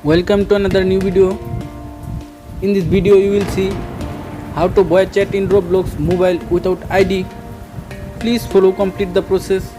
Welcome to another new video. In this video you will see how to voice chat in Roblox mobile without ID. Please follow complete the process.